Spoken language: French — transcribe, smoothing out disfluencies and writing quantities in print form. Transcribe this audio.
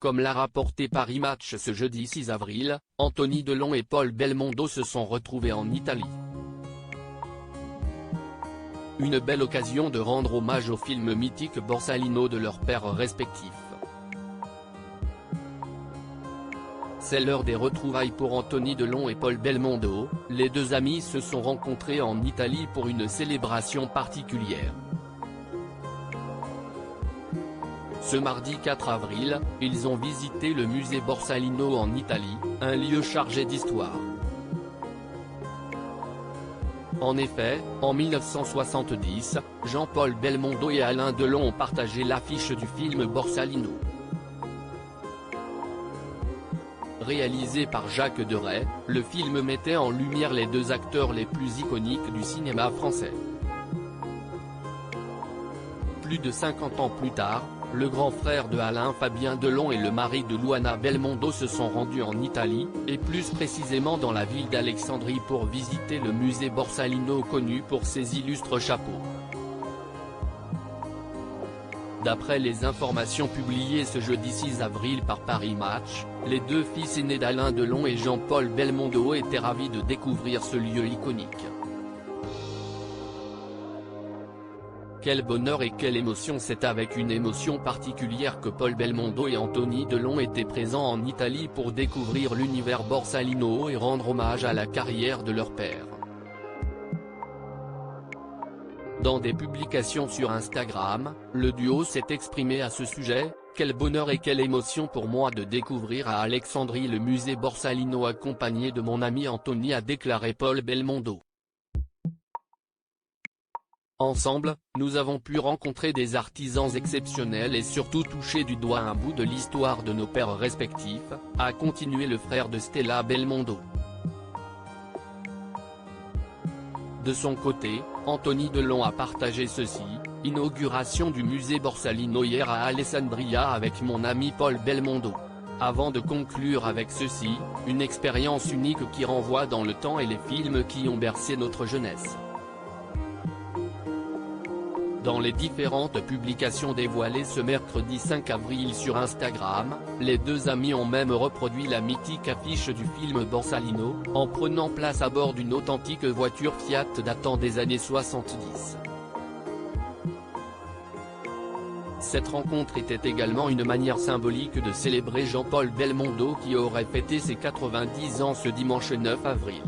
Comme l'a rapporté Paris Match ce jeudi 6 avril, Anthony Delon et Paul Belmondo se sont retrouvés en Italie. Une belle occasion de rendre hommage au film mythique Borsalino de leurs pères respectifs. C'est l'heure des retrouvailles pour Anthony Delon et Paul Belmondo. Les deux amis se sont rencontrés en Italie pour une célébration particulière. Ce mardi 4 avril, ils ont visité le musée Borsalino en Italie, un lieu chargé d'histoire. En effet, en 1970, Jean-Paul Belmondo et Alain Delon ont partagé l'affiche du film Borsalino. Réalisé par Jacques Deray, le film mettait en lumière les deux acteurs les plus iconiques du cinéma français. Plus de 50 ans plus tard, le grand frère de Alain, Fabien Delon, et le mari de Luana Belmondo se sont rendus en Italie, et plus précisément dans la ville d'Alexandrie pour visiter le musée Borsalino connu pour ses illustres chapeaux. D'après les informations publiées ce jeudi 6 avril par Paris Match, les deux fils aînés d'Alain Delon et Jean-Paul Belmondo étaient ravis de découvrir ce lieu iconique. Quel bonheur et quelle émotion! C'est avec une émotion particulière que Paul Belmondo et Anthony Delon étaient présents en Italie pour découvrir l'univers Borsalino et rendre hommage à la carrière de leur père. Dans des publications sur Instagram, le duo s'est exprimé à ce sujet. Quel bonheur et quelle émotion pour moi de découvrir à Alexandrie le musée Borsalino accompagné de mon ami Anthony, a déclaré Paul Belmondo. Ensemble, nous avons pu rencontrer des artisans exceptionnels et surtout toucher du doigt un bout de l'histoire de nos pères respectifs, a continué le frère de Stella Belmondo. De son côté, Anthony Delon a partagé ceci: inauguration du musée Borsalino hier à Alessandria avec mon ami Paul Belmondo. Avant de conclure avec ceci, une expérience unique qui renvoie dans le temps et les films qui ont bercé notre jeunesse. Dans les différentes publications dévoilées ce mercredi 5 avril sur Instagram, les deux amis ont même reproduit la mythique affiche du film Borsalino, en prenant place à bord d'une authentique voiture Fiat datant des années 70. Cette rencontre était également une manière symbolique de célébrer Jean-Paul Belmondo qui aurait fêté ses 90 ans ce dimanche 9 avril.